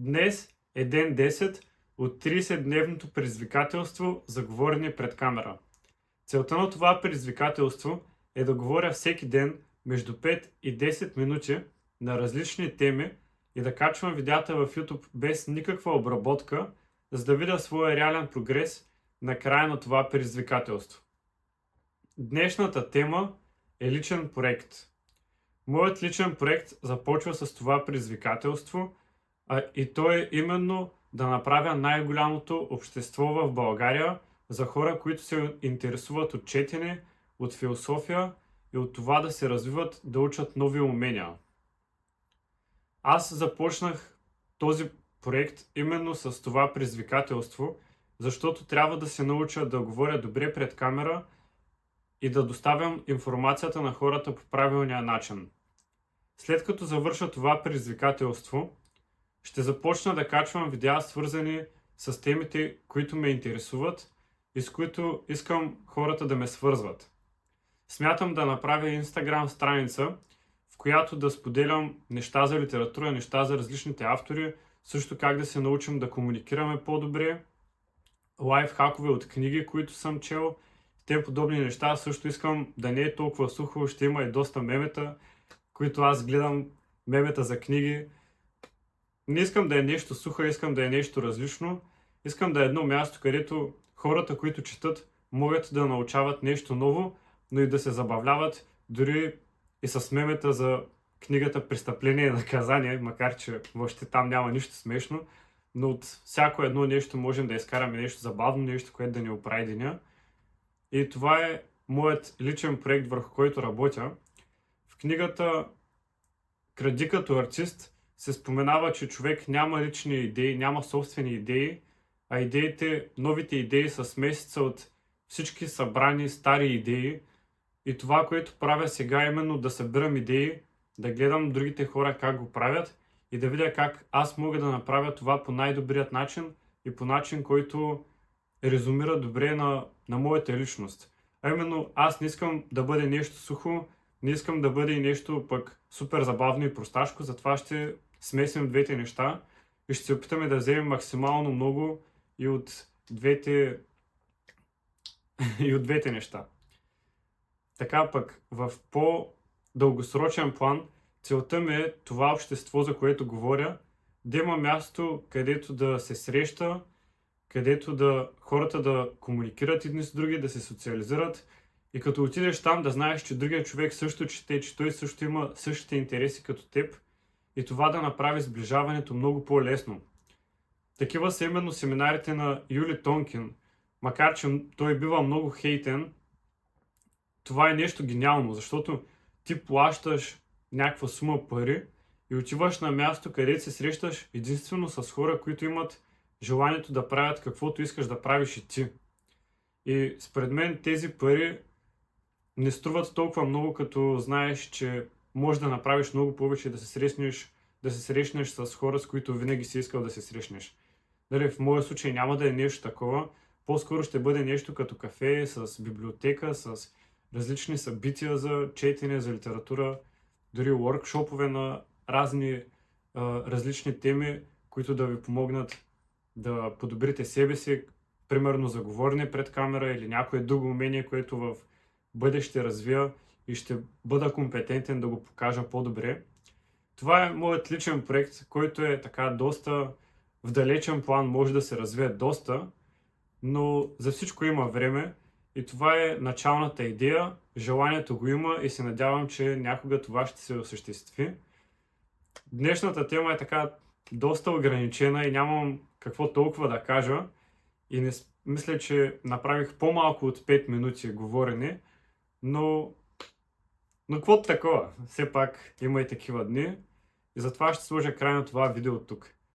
Днес е ден 10 от 30-дневното предизвикателство за говорене пред камера. Целта на това предизвикателство е да говоря всеки ден между 5 и 10 минути на различни теми и да качвам видеята в YouTube без никаква обработка, за да видя своя реален прогрес на края на това предизвикателство. Днешната тема е личен проект. Моят личен проект започва с това предизвикателство, и то е именно да направя най-голямото общество в България за хора, които се интересуват от четене, от философия и от това да се развиват, да учат нови умения. Аз започнах този проект именно с това предизвикателство, защото трябва да се науча да говоря добре пред камера и да доставям информацията на хората по правилния начин. След като завърша това предизвикателство, ще започна да качвам видеа, свързани с темите, които ме интересуват и с които искам хората да ме свързват. Смятам да направя Instagram страница, в която да споделям неща за литература, неща за различните автори, също как да се научим да комуникираме по-добре, лайфхакове от книги, които съм чел, те подобни неща. Също искам да не е толкова сухо, ще има и доста мемета, които аз гледам, мемета за книги. Не искам да е нещо сухо, искам да е нещо различно. Искам да е едно място, където хората, които четат, могат да научават нещо ново, но и да се забавляват, дори и с мемета за книгата "Престъпление и наказание", макар че въобще там няма нищо смешно, но от всяко едно нещо можем да изкараме нещо забавно, нещо, което да ни оправи деня. И това е моят личен проект, върху който работя. В книгата "Кради като артист" се споменава, че човек няма лични идеи, няма собствени идеи, а идеите, новите идеи са смесица от всички събрани стари идеи. И това, което правя сега, е именно да събирам идеи, да гледам другите хора как го правят и да видя как аз мога да направя това по най-добрият начин и по начин, който резумира добре на моята личност. А именно, аз не искам да бъде нещо сухо, не искам да бъде и нещо пък супер забавно и просташко, затова ще смесим двете неща и ще се опитаме да вземем максимално много и от двете неща. Така пък в по-дългосрочен план целта ми е това общество, за което говоря, да има място, където да се среща, където хората да комуникират едни с други, да се социализират и като отидеш там да знаеш, че другият човек също чете, че той също има същите интереси като теб и това да направи сближаването много по-лесно. Такива са именно семинарите на Юли Тонкин. Макар че той бива много хейтен, това е нещо гениално, защото ти плащаш някаква сума пари и отиваш на място, където се срещаш единствено с хора, които имат желанието да правят каквото искаш да правиш и ти. И според мен тези пари не струват толкова много, като знаеш, че можеш да направиш много повече, да се срещнеш с хора, с които винаги си искал да се срещнеш. Дали, в моя случай няма да е нещо такова, по-скоро ще бъде нещо като кафе, с библиотека, с различни събития за четене, за литература, дори workshop-ове на разни различни теми, които да ви помогнат да подобрите себе си, примерно за говорене пред камера или някое друго умение, което в бъдеще развия и ще бъда компетентен да го покажа по-добре. Това е моят личен проект, който е така доста в далечен план, може да се развие доста, но за всичко има време и това е началната идея, желанието го има и се надявам, че някога това ще се осъществи. Днешната тема е така доста ограничена и нямам какво толкова да кажа и не мисля, че направих по-малко от 5 минути говорене, но каквото такова, все пак има и такива дни и затова ще сложа край на това видео тук.